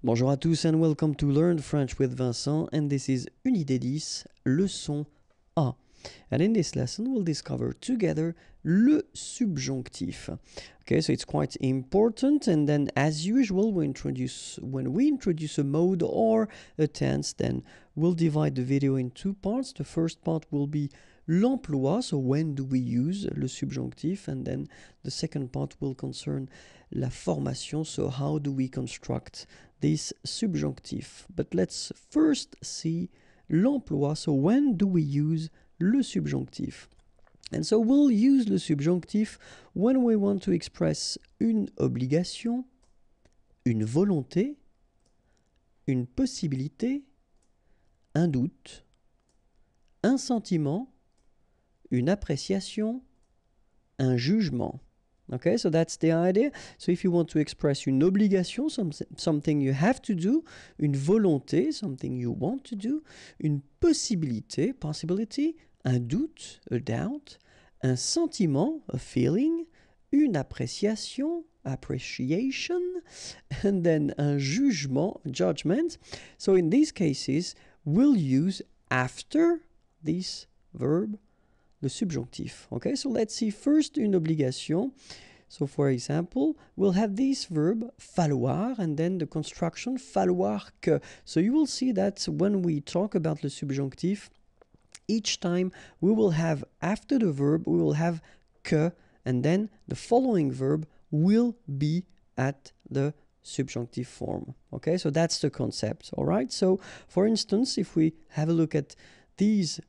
Bonjour à tous and welcome to Learn French with Vincent, and this is Unité 10, leçon A. And in this lesson we'll discover together le subjonctif. Okay, so it's quite important, and then as usual when we introduce a mode or a tense, then we'll divide the video in two parts. The first part will be l'emploi, so when do we use le subjonctif, and then the second part will concern la formation, so how do we construct this subjonctif. But let's first see l'emploi, so when do we use le subjonctif. And so we'll use le subjonctif when we want to express une obligation, une volonté, une possibilité, un doute, un sentiment, une appréciation, un jugement. Okay, so that's the idea. So if you want to express une obligation, something you have to do, une volonté, something you want to do, une possibilité, possibility, un doute, a doubt, un sentiment, a feeling, une appréciation, appreciation, and then un jugement, judgment. So in these cases, we'll use after this verb le subjonctif. Okay, so let's see first une obligation. So for example, we'll have this verb falloir and then the construction falloir que. So you will see that when we talk about le subjonctif, each time we will have after the verb, we will have que, and then the following verb will be at the subjunctive form. Okay, so that's the concept. All right, so for instance, if we have a look at these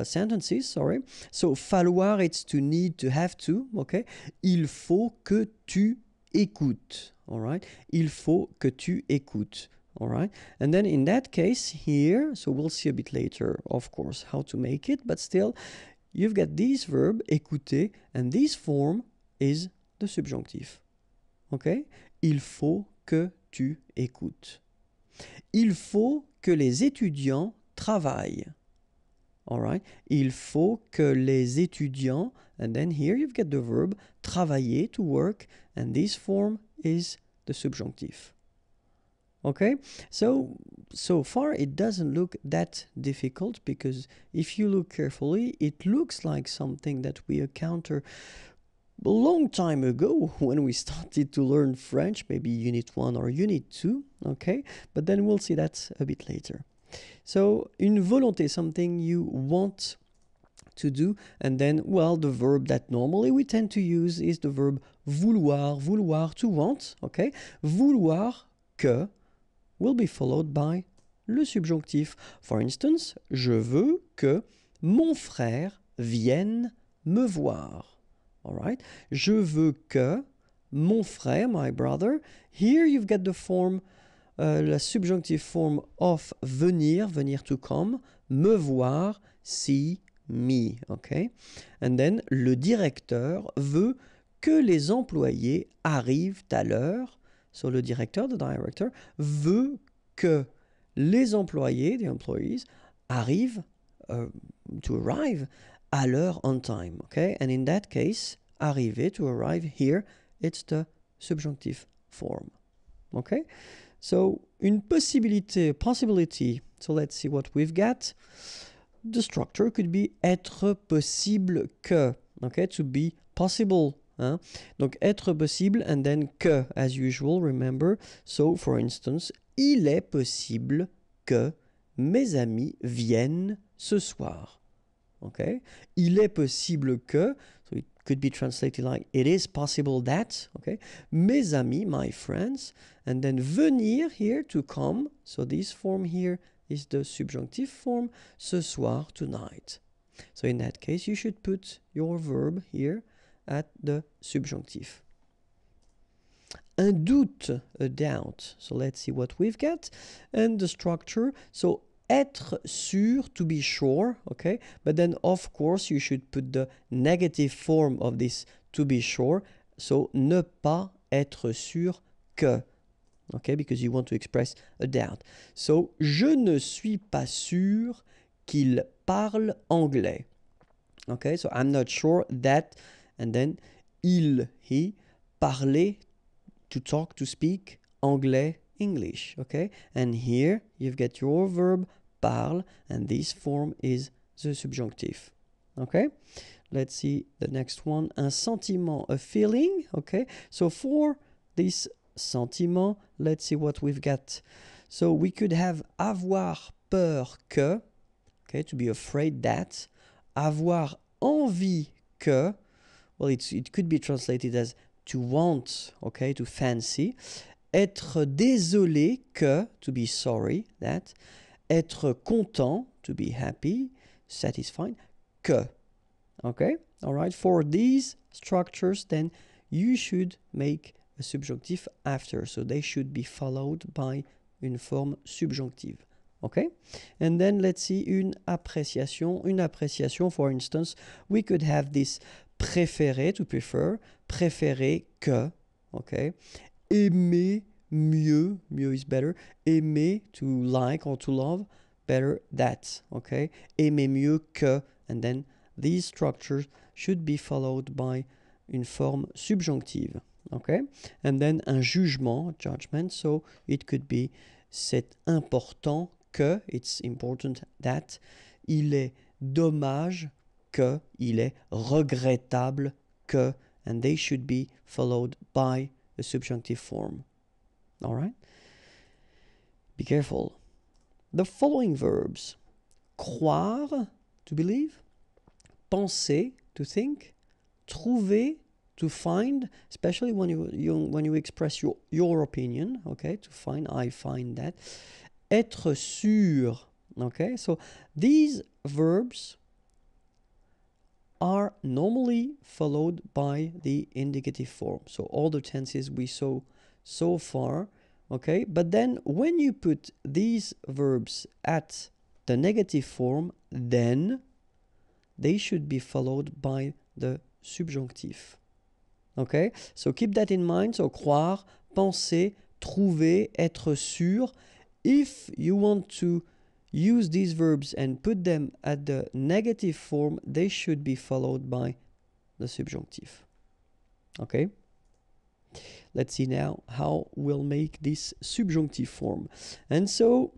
sentences, sorry. So falloir, it's to need, to have to, okay? Il faut que tu écoutes, all right? Il faut que tu écoutes, all right? And then in that case here, so we'll see a bit later, of course, how to make it, but still, you've got this verb, écouter, and this form is the subjunctive, okay? Il faut que tu écoutes. Il faut que les étudiants travaillent. All right. Il faut que les étudiants, and then here you've got the verb travailler, to work, and this form is the subjunctive. Okay, so far it doesn't look that difficult, because if you look carefully, it looks like something that we encountered a long time ago when we started to learn French, maybe Unit 1 or Unit 2, okay, but then we'll see that a bit later. So, une volonté, something you want to do, and then, well, the verb that normally we tend to use is the verb vouloir, vouloir, to want, okay? Vouloir que will be followed by le subjonctif. For instance, je veux que mon frère vienne me voir, all right? Je veux que mon frère, my brother, here you've got the form la subjunctive form of venir, venir to come, me voir, see me, okay? And then, le directeur veut que les employés arrivent à l'heure. So, le directeur, the director, veut que les employés, the employees, arrivent, to arrive, à l'heure, on time, okay? And in that case, arriver, to arrive, here, it's the subjunctive form, okay? So, une possibilité, possibility. So, let's see what we've got. The structure could be être possible que. Okay, to be possible. Hein? Donc, être possible and then que, as usual, remember. So, for instance, il est possible que mes amis viennent ce soir. Okay, il est possible que, so it could be translated like it is possible that, okay, mes amis, my friends, and then venir here, to come, so this form here is the subjunctive form, ce soir, tonight. So in that case, you should put your verb here at the subjunctive. Un doute, a doubt. So let's see what we've got. And the structure, so être sûr, to be sure, okay? But then, of course, you should put the negative form of this to be sure. So, ne pas être sûr que, okay? Because you want to express a doubt. So, je ne suis pas sûr qu'il parle anglais. Okay? So, I'm not sure that, and then, il, he, parler, to talk, to speak, anglais, English, okay? And here you've got your verb parle, and this form is the subjunctive, okay? Let's see the next one. Un sentiment, a feeling, okay? So for this sentiment, let's see what we've got. So we could have avoir peur que, okay, to be afraid that. Avoir envie que, well, it could be translated as to want, okay, to fancy. Être désolé que, to be sorry, that. Être content, to be happy, satisfied, que. Okay, all right. For these structures, then you should make a subjunctive after. So they should be followed by une forme subjonctive. Okay, and then let's see une appréciation. Une appréciation, for instance, we could have this préférer, to prefer, préférer que, okay, aimer mieux, mieux is better, aimer, to like or to love, better that, okay, aimer mieux que, and then these structures should be followed by une forme subjonctive, okay, and then un jugement, judgment, so it could be c'est important que, it's important that, il est dommage que, il est regrettable que, and they should be followed by a subjunctive form. All right? Be careful. The following verbs: croire, to believe; penser, to think; trouver, to find, especially when you express your opinion, okay, to find, I find that; être sûr, okay. So these verbs are normally followed by the indicative form. So all the tenses we saw so far, okay, but then when you put these verbs at the negative form, then they should be followed by the subjunctive, okay. So keep that in mind. So croire, penser, trouver, être sûr. If you want to use these verbs and put them at the negative form, they should be followed by the subjunctive, okay. Let's see now how we'll make this subjunctive form. And so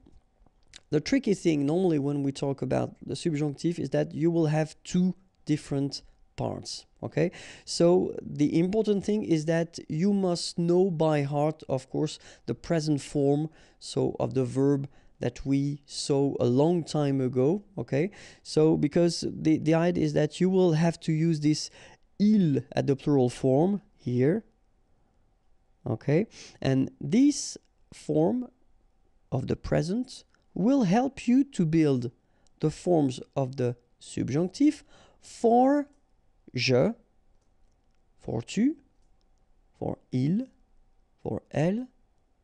the tricky thing normally when we talk about the subjunctive is that you will have two different parts, okay. So the important thing is that you must know by heart, of course, the present form, so of the verb that we saw a long time ago, okay. So because the idea is that you will have to use this il at the plural form here, okay, and this form of the present will help you to build the forms of the subjunctive for je, for tu, for il, for elle,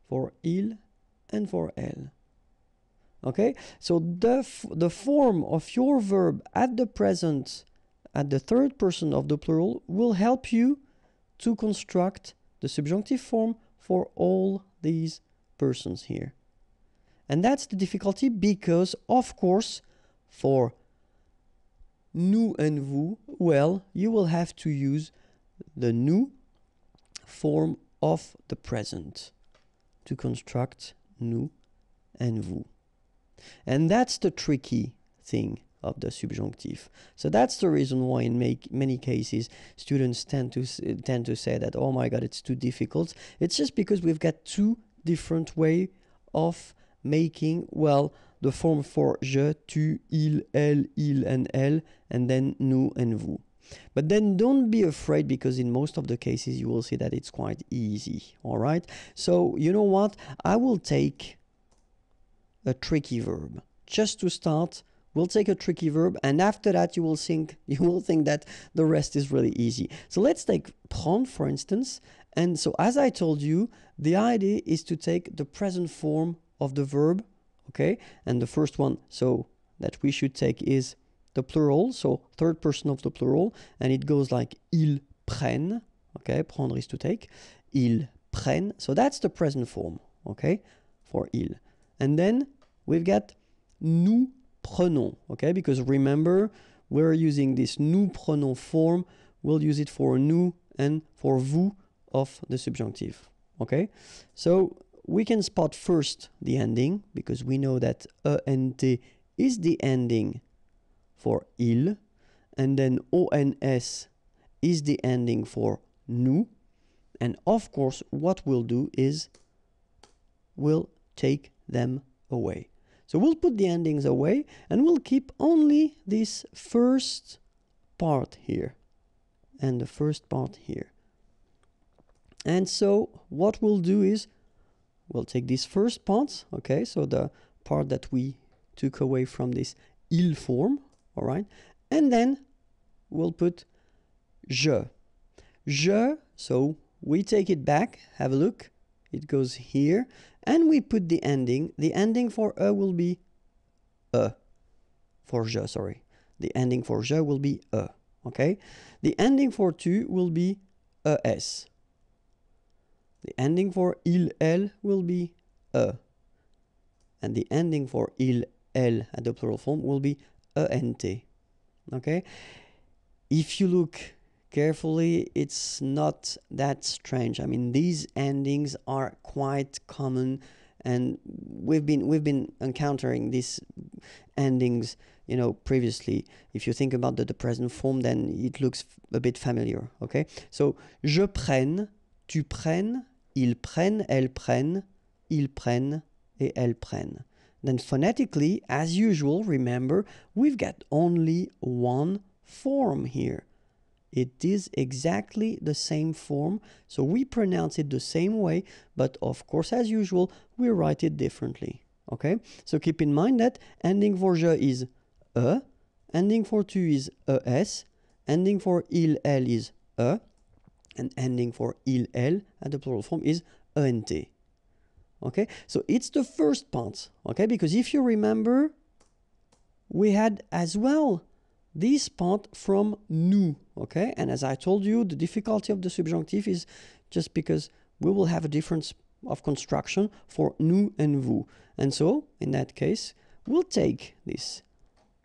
for il, and for elle. Okay, so the form of your verb at the present, at the third person of the plural, will help you to construct the subjunctive form for all these persons here. And that's the difficulty because, of course, for nous and vous, well, you will have to use the nous form of the present to construct nous and vous. And that's the tricky thing of the subjunctive. So that's the reason why in many cases students tend to say that, oh my god, it's too difficult. It's just because we've got two different ways of making, well, the form for je, tu, il, and elle, and then nous and vous. But then don't be afraid because in most of the cases you will see that it's quite easy, all right? So you know what? I will take a tricky verb. Just to start, we'll take a tricky verb, and after that you will think that the rest is really easy. So let's take prendre, for instance. And so as I told you, the idea is to take the present form of the verb, okay? And the first one, so that we should take is the plural, so third person of the plural, and it goes like ils prennent, okay? Prendre is to take. Ils prennent, so that's the present form, okay? For il. And then we've got nous prenons, okay? Because remember, we're using this nous prenons form. We'll use it for nous and for vous of the subjunctive, okay? So we can spot first the ending, because we know that ENT is the ending for il, and then ONS is the ending for nous. And of course, what we'll do is we'll take them away. So we'll put the endings away and we'll keep only this first part here and the first part here. And so what we'll do is we'll take this first part, okay, so the part that we took away from this il form, all right, and then we'll put je. Je, so we take it back, have a look, it goes here, and we put the ending. The ending for will be for je, sorry. The ending for je will be okay? The ending for tu will be es. The ending for il, elle will be and the ending for il, elle at the plural form will be ent, okay? If you look carefully, it's not that strange. I mean, these endings are quite common, and we've been encountering these endings, you know, previously. If you think about the present form, then it looks a bit familiar, okay? So, je prenne, tu prennes, ils prennent, elles prennent, ils prennent, et elles prennent. Then phonetically, as usual, remember, we've got only one form here. It is exactly the same form, so we pronounce it the same way, but of course, as usual, we write it differently, okay? So keep in mind that ending for je is ending for tu is es, ending for il, elle is and ending for il, elle at the plural form is ent, okay? So it's the first part, okay? Because if you remember, we had as well this part from nous, okay? And as I told you, the difficulty of the subjunctive is just because we will have a difference of construction for nous and vous. And so, in that case, we'll take this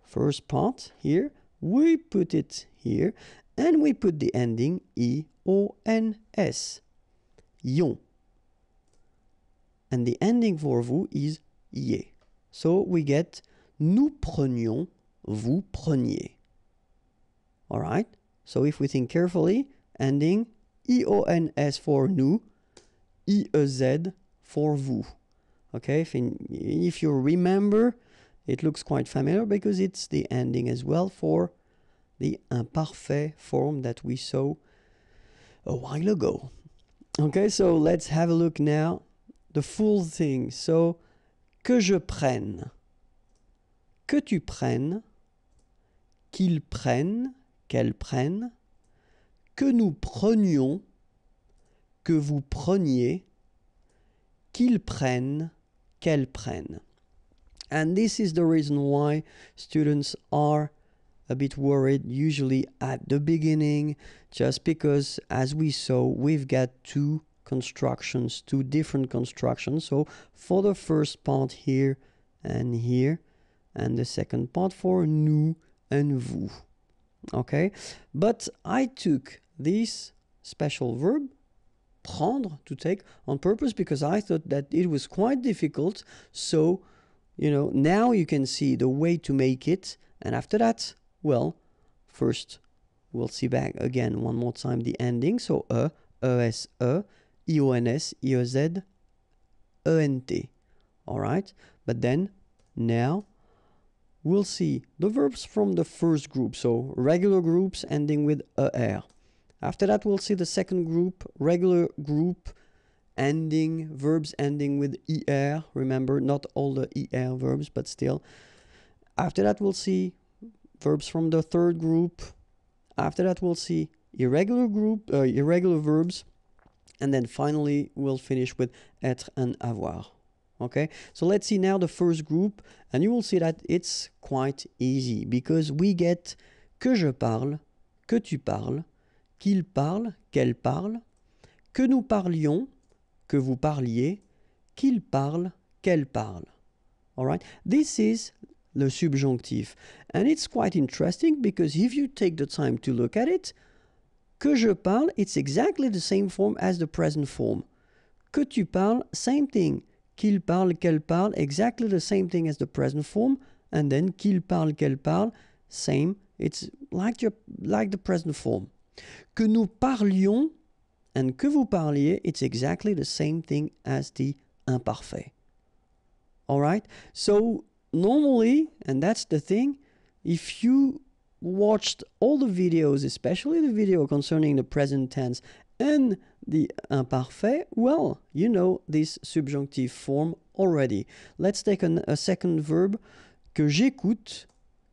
first part here, we put it here, and we put the ending I-O-N-S, ion. And the ending for vous is ier. So we get nous prenions, vous preniez. All right, so if we think carefully, ending I-O-N-S for nous, I-E-Z for vous. Okay, if you remember, it looks quite familiar because it's the ending as well for the imparfait form that we saw a while ago. Okay, so let's have a look now, the full thing. So, que je prenne, que tu prennes, qu'ils prennent, qu'elles prennent, que nous prenions, que vous preniez, qu'ils prennent, qu'elles prennent. And this is the reason why students are a bit worried usually at the beginning, just because, as we saw, we've got two different constructions. So for the first part here, and the second part for nous and vous. Okay, but I took this special verb, prendre, to take, on purpose because I thought that it was quite difficult. So, you know, now you can see the way to make it. And after that, well, first we'll see back again one more time the ending. So es, ions, iez, ent. All right, but then now we'll see the verbs from the first group, so regular groups ending with er. After that, we'll see the second group, regular group verbs ending with er. Remember, not all the er verbs, but still. After that, we'll see verbs from the third group. After that, we'll see irregular verbs. And then finally, we'll finish with être and avoir. Okay, so let's see now the first group, and you will see that it's quite easy because we get que je parle, que tu parles, qu'il parle, qu'elle parle, que nous parlions, que vous parliez, qu'il parle, qu'elle parle. All right, this is the subjunctive, and it's quite interesting because if you take the time to look at it, que je parle, it's exactly the same form as the present form. que tu parles, same thing. Qu'il parle, qu'elle parle, exactly the same thing as the present form. And then qu'il parle, qu'elle parle, same. It's like the present form. Que nous parlions and que vous parliez, it's exactly the same thing as the imparfait. All right? So normally, and that's the thing, if you watched all the videos, especially the video concerning the present tense and the imparfait, well, you know this subjunctive form already. Let's take a second verb. Que j'écoute,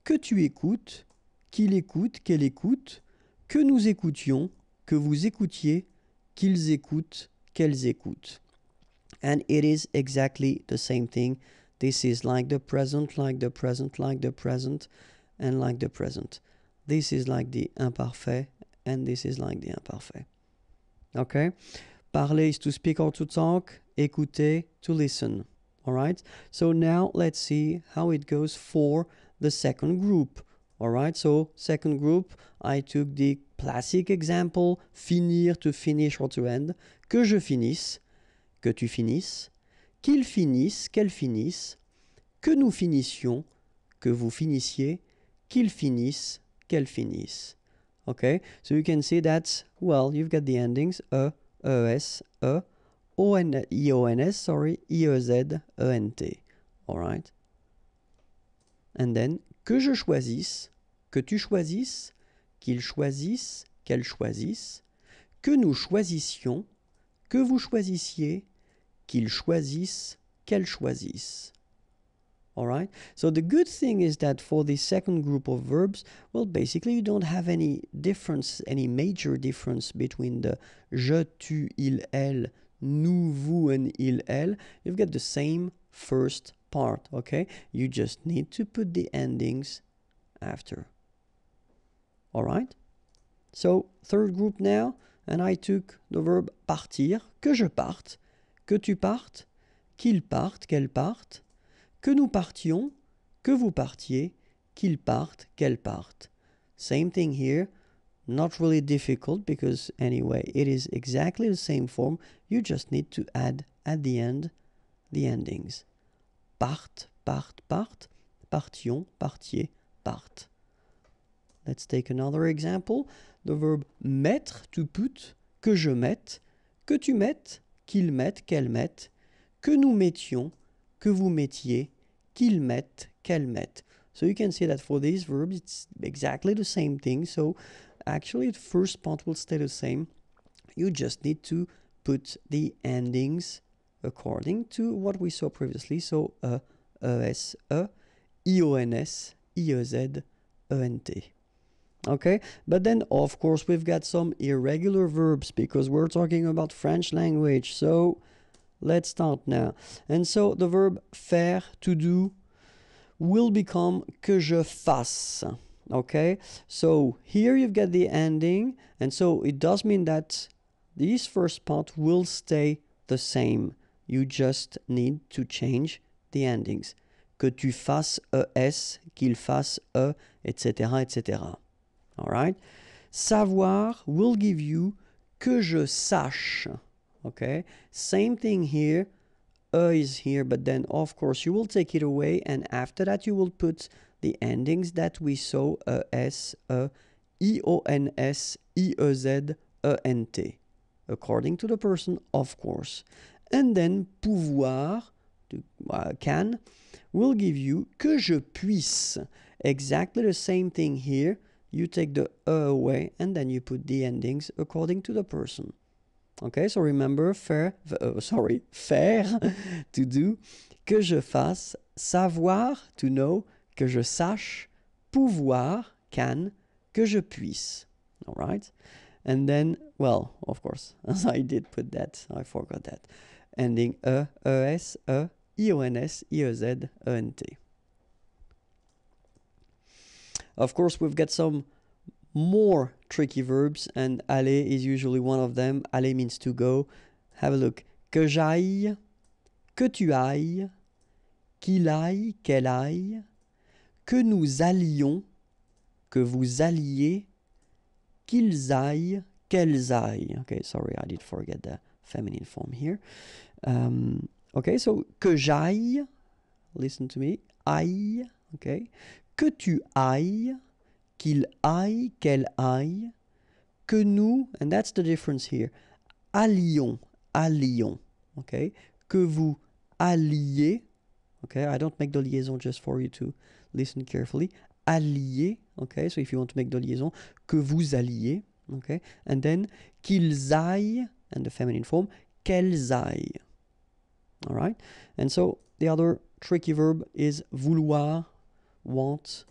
que tu écoutes, qu'il écoute, qu'elle écoute, que nous écoutions, que vous écoutiez, qu'ils écoutent, qu'elles écoutent. And it is exactly the same thing. This is like the present, like the present, like the present, and like the present. This is like the imparfait, and this is like the imparfait. Okay? Parler is to speak or to talk. Écouter, to listen. All right? So now let's see how it goes for the second group. All right? So second group, I took the classic example, finir, to finish or to end. Que je finisse, que tu finisses, qu'il finisse, qu'elle finisse, que nous finissions, que vous finissiez, qu'il finisse, qu'elle finisse. Okay? So you can see that, well, you've got the endings es, ions, sorry, iez, ent. All right? And then, que je choisisse, que tu choisisses, qu'il choisisse, qu'elle choisisse, que nous choisissions, que vous choisissiez, qu'il choisisse, qu'elle choisisse. All right? So the good thing is that for the second group of verbs, well, basically you don't have any difference, any major difference between the je, tu, il, elle, nous, vous, and il, elle. You've got the same first part, okay? You just need to put the endings after. All right? So third group now, and I took the verb partir, que je parte, que tu partes, qu'il parte, qu'elle parte, que nous partions, que vous partiez, qu'il parte, qu'elle parte. Same thing here, not really difficult because anyway, it is exactly the same form. You just need to add at the end the endings. Parte, parte, parte, partions, partiez, parte. Let's take another example. The verb mettre, to put, que je mette, que tu mettes, qu'il mette, qu'elle mette, que nous mettions, que vous mettiez, qu'ils mettent, qu'elle mette. So you can see that for these verbs, it's exactly the same thing. So actually, the first part will stay the same. You just need to put the endings according to what we saw previously. So es, ions, iez, ent. Okay, but then of course we've got some irregular verbs because we're talking about French language. So let's start now. And so the verb faire, to do, will become que je fasse. Okay, so here you've got the ending, and so it does mean that this first part will stay the same. You just need to change the endings. Que tu fasses es, qu'il fasse etc., etc. All right? Savoir will give you que je sache. Okay? Same thing here. Is here, but then of course you will take it away, and after that you will put the endings that we saw, es, ions, iez, ent, according to the person, of course. And then pouvoir, can, will give you que je puisse. Exactly the same thing here. You take the away, and then you put the endings according to the person. Okay, so remember, faire, to do, que je fasse, savoir, to know, que je sache, pouvoir, can, que je puisse. All right? And then, well, of course, as I did put that, I forgot that. Ending es, ions, iez, ent. Of course, we've got some more tricky verbs, and aller is usually one of them. Aller means to go. Have a look. Que j'aille, que tu ailles, qu'il aille, qu'elle aille, que nous allions, que vous alliez, qu'ils aillent, qu'elles aillent. Okay, sorry, I did forget the feminine form here. Okay, so que j'aille, listen to me, aille, okay, que tu ailles, qu'il aille, qu'elle aille, que nous, and that's the difference here, allions, allions, okay, que vous alliez, okay, I don't make the liaison just for you to listen carefully, alliez, okay, so if you want to make the liaison, que vous alliez, okay, and then qu'ils aillent, and the feminine form, qu'elles aillent, all right, and so the other tricky verb is vouloir, want,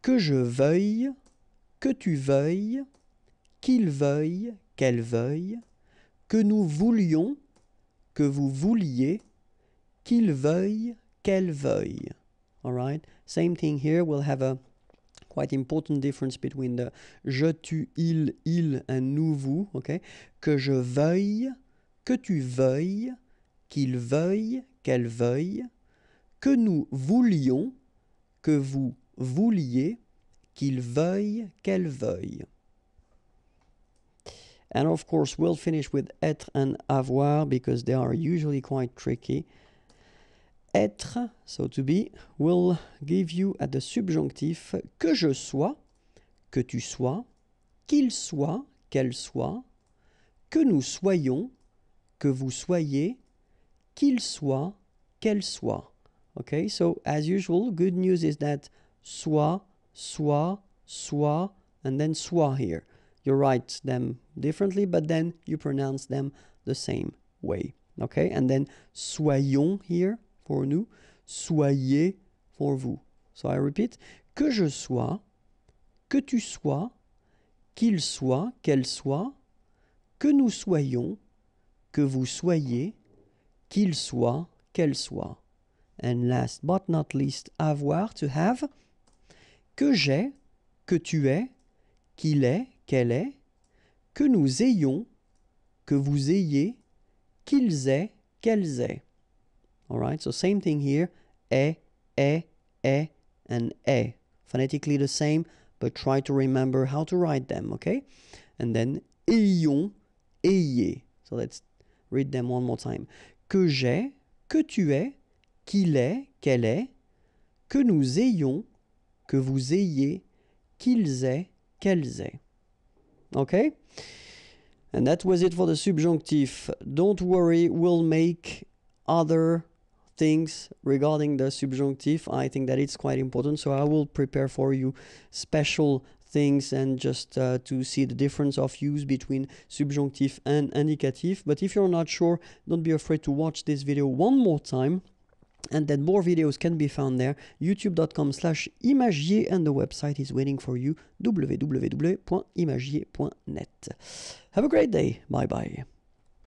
que je veuille, que tu veuilles, qu'il veuille, qu'elle veuille, que nous voulions, que vous vouliez, qu'il veuille, qu'elle veuille. All right, same thing here. We'll have a quite important difference between the je, tu, il and nous, vous. Okay, que je veuille, que tu veuilles, qu'il veuille, qu'elle veuille, que nous voulions, que vous vouliez, qu'il veuille, qu'elle veuille. And of course, we'll finish with être and avoir because they are usually quite tricky. Être, so to be, will give you at the subjonctif que je sois, que tu sois, qu'il soit, qu'elle soit, que nous soyons, que vous soyez, qu'il soit, qu'elle soit. Okay, so as usual, good news is that soit, and then soit here. You write them differently, but then you pronounce them the same way. Okay, and then soyons here for nous, soyez for vous. So I repeat, que je sois, que tu sois, qu'il soit, qu'elle soit, que nous soyons, que vous soyez, qu'il soit, qu'elle soit. And last but not least, avoir, to have, que j'ai, que tu es, qu'il est, qu'elle est, que nous ayons, que vous ayez, qu'ils aient, qu'elles aient. All right, so same thing here, est, and est. Phonetically the same, but try to remember how to write them, okay? And then ayons, ayez. So let's read them one more time. Que j'ai, que tu es, qu'il est, qu'elle est, que nous ayons, que vous ayez, qu'ils aient, qu'elles aient. Okay? And that was it for the subjunctive. Don't worry, we'll make other things regarding the subjunctive. I think that it's quite important, so I will prepare for you special things and just to see the difference of use between subjunctive and indicative. But if you're not sure, don't be afraid to watch this video one more time. And then more videos can be found there, youtube.com/imagier, and the website is waiting for you, www.imagier.net. Have a great day. Bye bye.